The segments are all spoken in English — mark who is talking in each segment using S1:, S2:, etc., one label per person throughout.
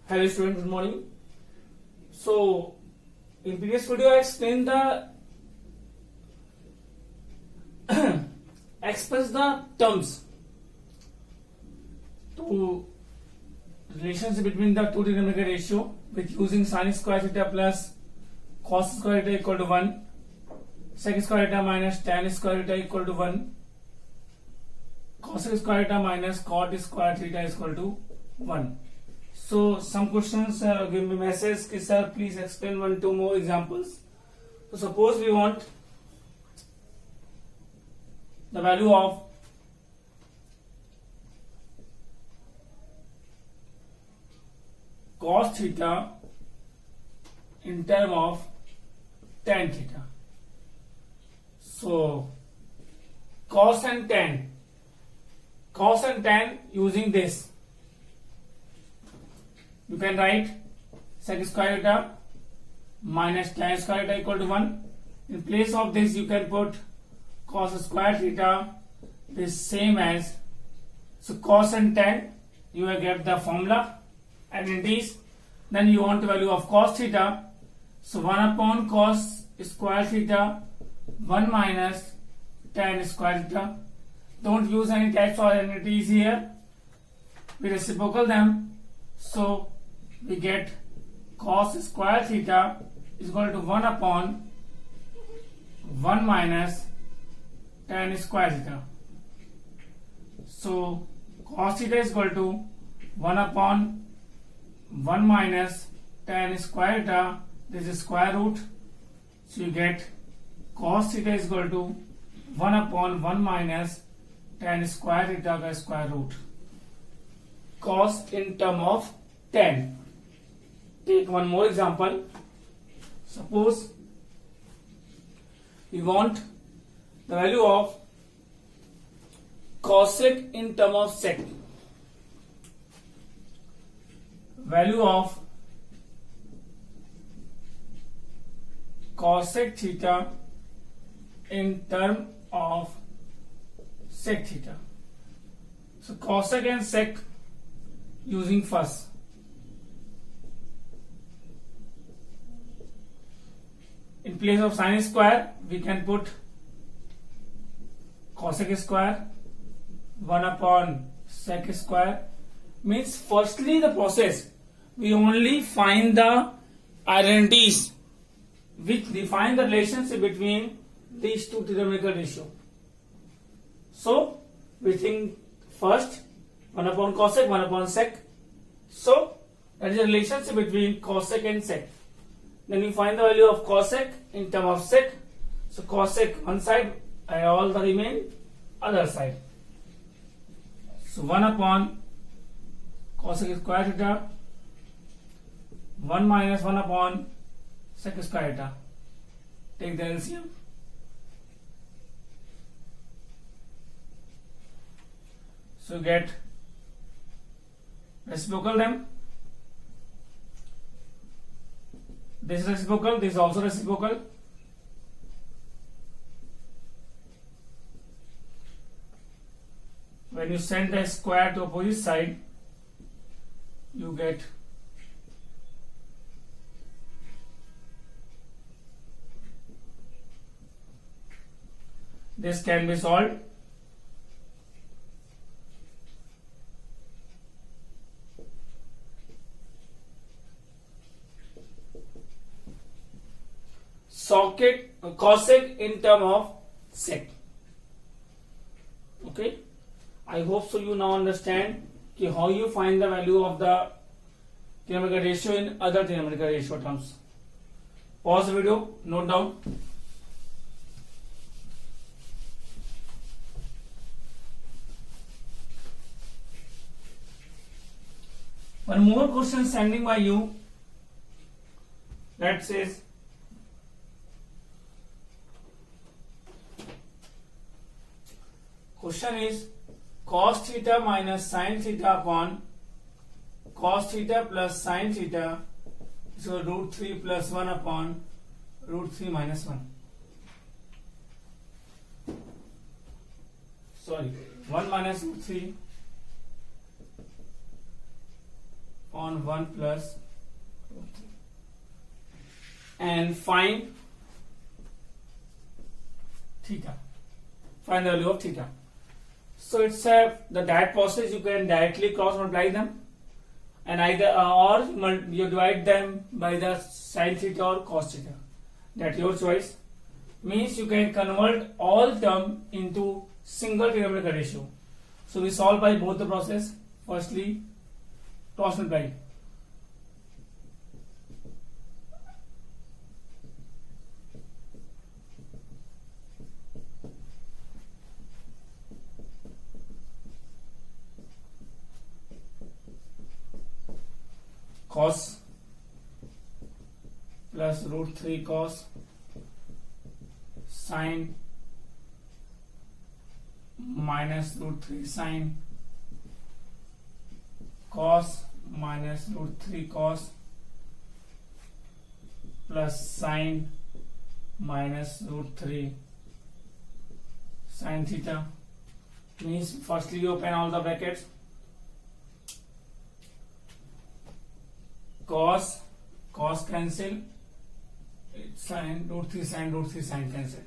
S1: Hello student, good morning. So in previous video I explained the express the terms to relationship between the two trigonometric ratio with using sin square theta plus cos square theta equal to 1, sec square theta minus tan square theta equal to 1, cos square theta minus cot square theta is equal to 1. So some questions give me message कि sir please explain 1-2 more examples. So suppose we want the value of cos theta in term of tan theta. So cos and tan using this. You can write sec square theta minus tan square theta equal to 1. In place of this, you can put cos square theta is same as, so cos and tan, you will get the formula, and in this, then you want the value of cos theta. So 1 upon cos square theta 1 minus tan square theta. Don't use any types or entities here. We reciprocal them. So we get cos square theta is equal to 1 upon 1 minus tan square theta. So cos theta is equal to 1 upon 1 minus tan square theta. This is square root. So you get cos theta is equal to 1 upon 1 minus tan square theta by square root. Cos in term of tan. Take one more example. Suppose we want the value of cosec in term of sec. Value of cosec theta in term of sec theta. So cosec and sec using first. In place of sin square, we can put cosec square 1 upon sec square. Means firstly the process, we only find the identities which define the relationship between these two trigonometric ratio. So we think first 1 upon cosec, 1 upon sec. So that is a relationship between cosec and sec. Then you find the value of cosec in term of sec. So cosec one side and all the remain other side. So 1 upon cosec square theta 1 minus 1 upon sec square theta. Take the LCM. So get reciprocal them. This is reciprocal, this is also reciprocal. When you send the square to opposite side, you get this can be solved. Cosec in term of sec. Okay, I hope so you now understand how you find the value of the trigonometric ratio in other trigonometric ratio terms. Pause the video, note down. One more question sending by you that says question is cos theta minus sin theta upon cos theta plus sin theta is equal to root 3 plus 1 upon root 3 minus 1. Sorry, 1 minus root 3 on 1 plus root 3. And find theta. Find the value of theta. So it's the direct process. You can directly cross multiply them, and either or you divide them by the sin theta or cos theta. That's your choice. Means you can convert all term into single trigonometric ratio. So we solve by both the process. Firstly, cross multiply. Cos plus root 3 cos sin minus root 3 sin cos minus root 3 cos plus sin minus root 3 sin theta. Means firstly you open all the brackets. Cos cancel, sin root 3 sin cancel.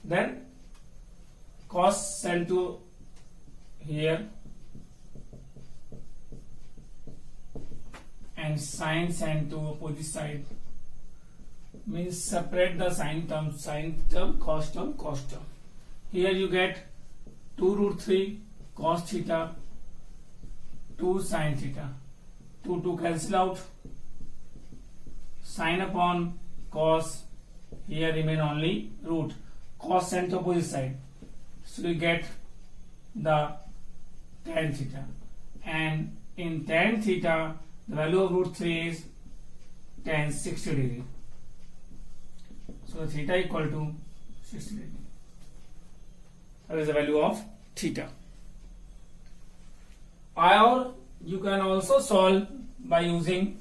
S1: Then cos send to here and sin send to opposite side. Means separate the sin term, cos term. Here you get 2 root 3 cos theta, 2 sin theta. 2 cancel out. Sin upon cos, here remain only root. Cos sent to opposite side. So we get the tan theta. And in tan theta, the value of root 3 is tan 60 degree. So theta equal to 60 degree. That is the value of theta. Or you can also solve by using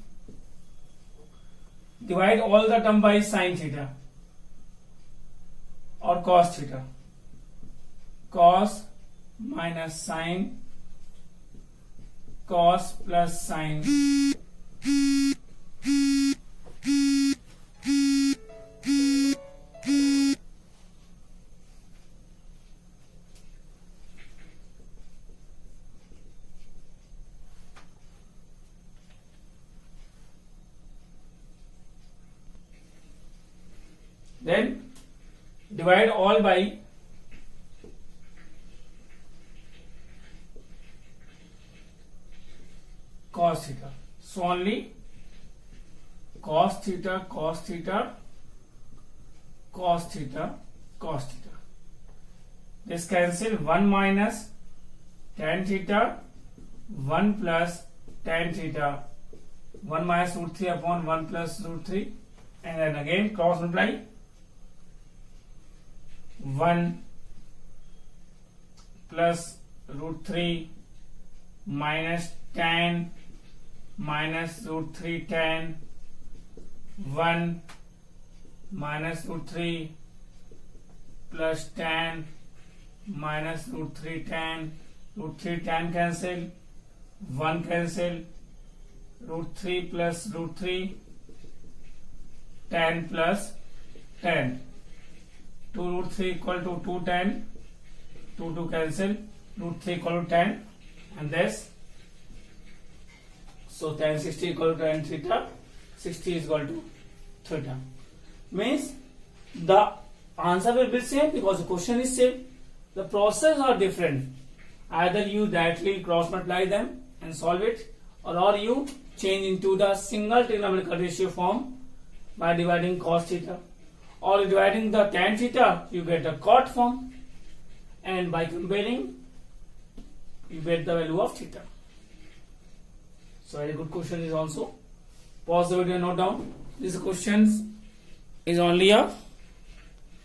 S1: divide all the term by sin theta or cos theta. Cos minus sin, cos plus sin. Then divide all by cos theta. So only cos theta, cos theta, cos theta, cos theta. This cancel. 1 minus tan theta, 1 plus tan theta, 1 minus root 3 upon 1 plus root 3, and then again cross multiply. 1 plus root 3 minus tan minus root 3 tan, 1 minus root 3 plus tan minus root 3 tan. Root 3 tan cancel, 1 cancel, root 3 plus root 3 tan plus tan. 2 root 3 equal to 2 tan, 2 cancel, root 3 equal to tan, and this. So tan 60 equal to tan theta, 60 is equal to theta. Means the answer will be same because the question is same. The process are different. Either you directly cross multiply them and solve it, or you change into the single trigonometric ratio form by dividing cos theta. Or dividing the tan theta, you get the cot form, and by comparing, you get the value of theta. So very good question is also. Pause the video, note down. This question is only a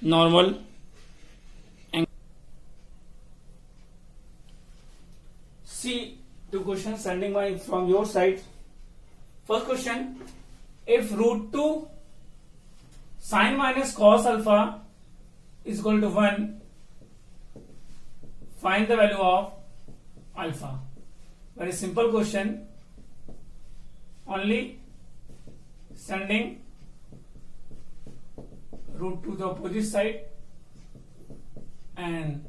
S1: normal. See 2 questions sending from your side. First question: if root 2 sin minus cos alpha is equal to 1, find the value of alpha. Very simple question. only sending root to the opposite side, and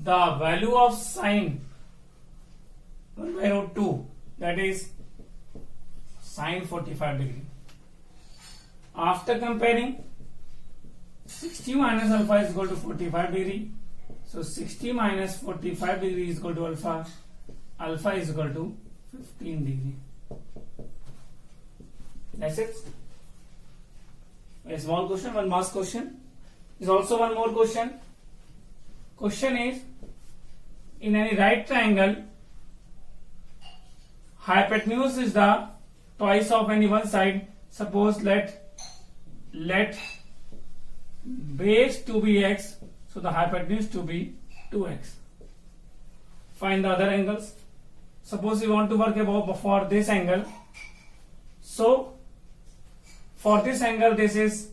S1: the value of sine 1 by root 2, that is sine 45 degree. After comparing, 60 minus alpha is equal to 45 degree. So 60 minus 45 degree is equal to alpha. Alpha is equal to 15 degree. That's it. A small question, one mass question. Is also one more question. Question is, in any right triangle, hypotenuse is the twice of any one side. Suppose let base to be x, so the hypotenuse to be 2x. Find the other angles. Suppose you want to work about for this angle. So for this angle, this is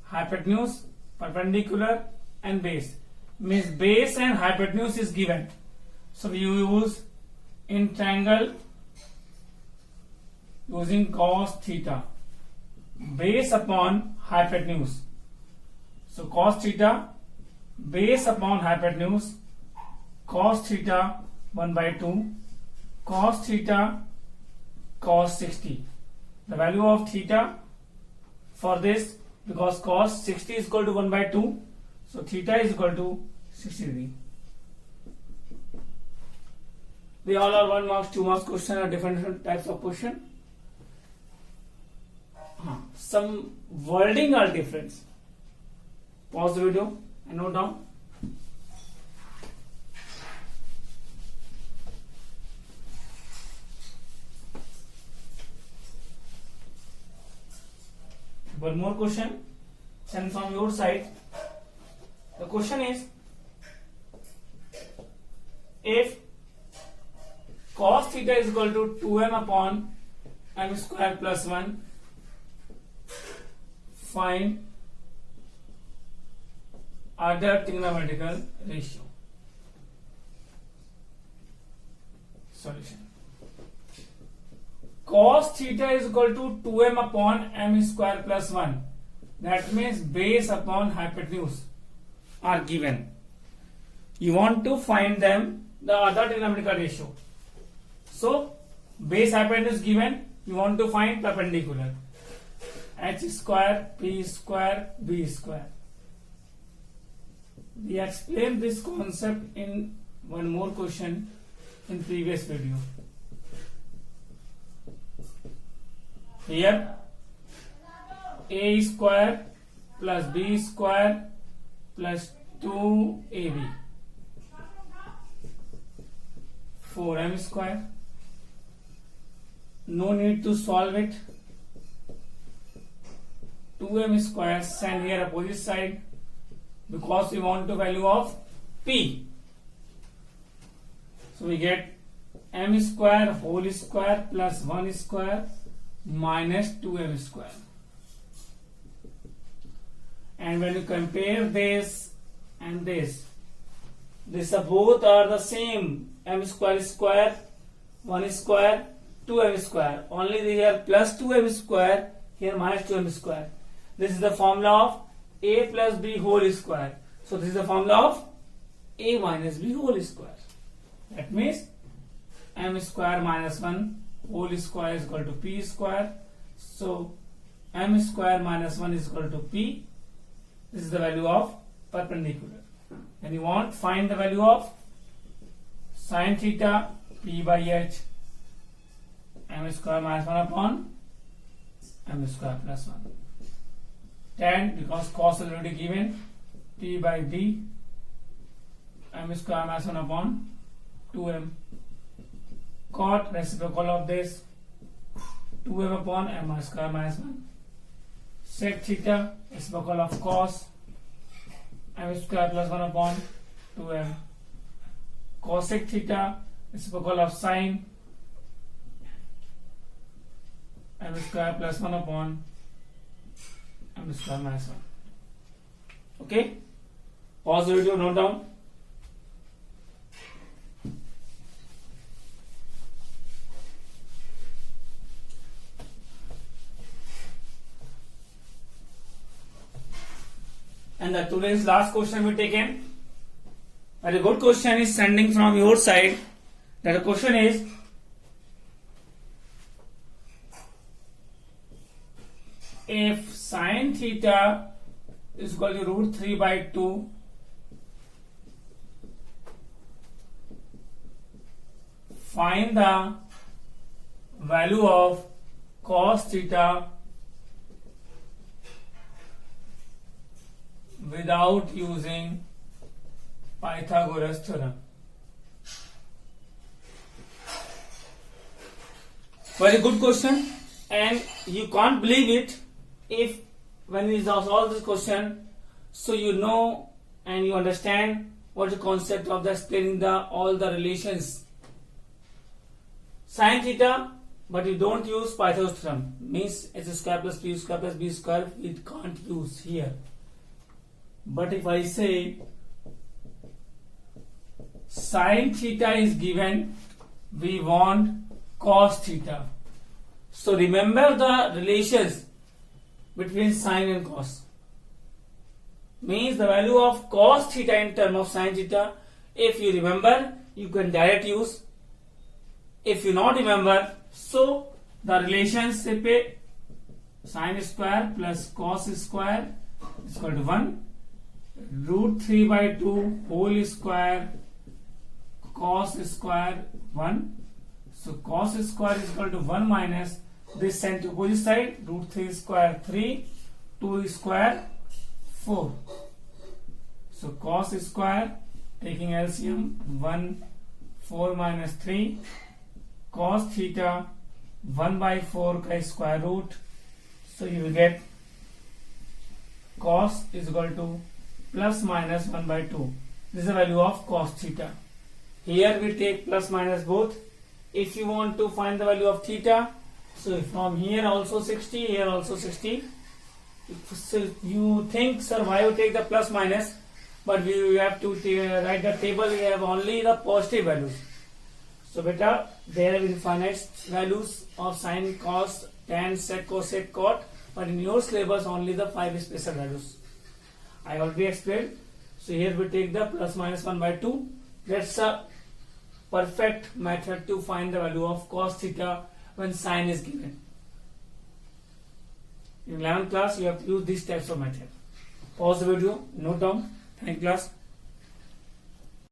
S1: hypotenuse, perpendicular, and base. Means base and hypotenuse is given. So we use in triangle using cos theta, base upon hypotenuse. So cos theta, base upon hypotenuse, cos theta 1 by 2, cos theta cos 60. The value of theta for this, because cos 60 is equal to 1 by 2, so theta is equal to 60 degree. They all are 1 marks, 2 marks question, or different types of question. Some wording are different. Pause the video and note down. One more question, sent from your side. The question is, if cos theta is equal to 2m upon m square plus 1, find other trigonometrical ratio. Solution. Cos theta is equal to 2m upon m square plus 1. That means base upon hypotenuse are given. You want to find them, the other trigonometrical ratio. So base hypotenuse given, you want to find perpendicular. H square, P square, B square. We explained this concept in one more question in previous video. Here A square plus B square plus 2AB, 4M square. No need to solve it. 2m square, send here opposite side, because we want the value of P. So we get m square whole square plus 1 square minus 2m square. And when you compare this and this both are the same. M square square, 1 square, 2m square. Only here plus 2m square, here minus 2m square. This is the formula of a plus b whole square. So this is the formula of a minus b whole square. That means m square minus 1 whole square is equal to p square. So m square minus 1 is equal to p. This is the value of perpendicular. And you want find the value of sin theta, p by h, m square minus 1 upon m square plus 1. Tan, because cos is already given, p by b, m square minus 1 upon 2m. Cot, reciprocal of this, 2m upon m square minus 1. Sec theta, reciprocal of cos, m square plus 1 upon 2m. Cosec theta, reciprocal of sine, m square plus 1 upon m square minus 1. Okay? Pause the video, note down. And the today's last question we taken. Very good question is sending from your side. That the question is, if sine theta is equal to root 3 by 2, find the value of cos theta without using Pythagoras theorem. Very good question, and you can't believe it if when you solve this question, so you know and you understand what the concept of the explaining the all the relations. Sin theta, but you don't use Pythagoras theorem, means x square plus p square plus b square, it can't use here. But if I say sin theta is given, we want cos theta. So remember the relations between sin and cos. Means the value of cos theta in terms of sin theta. If you remember, you can direct use. If you not remember, so the relationship sin square plus cos square is equal to 1. Root 3 by 2 whole square cos square 1. So cos square is equal to 1 minus this sent to opposite side, root 3 square 3, 2 square 4. So cos square taking LCM 1, 4 minus 3, cos theta 1 by 4 ka square root. So you will get cos is equal to plus minus 1 by 2. This is the value of cos theta. Here we take plus minus both. If you want to find the value of theta, so from here also 60, here also 60. So you think, sir, why you take the plus minus? But we have to write the table, we have only the positive values. So beta, there are infinite values of sine, cos, tan, sec, cosec, cot, but in your syllabus only the 5 special values. I already explained. So here we take the plus minus 1 by 2. That's a perfect method to find the value of cos theta when sine is given. In 11th class, you have to use these types of method. Pause the video, note down. Thank you, class.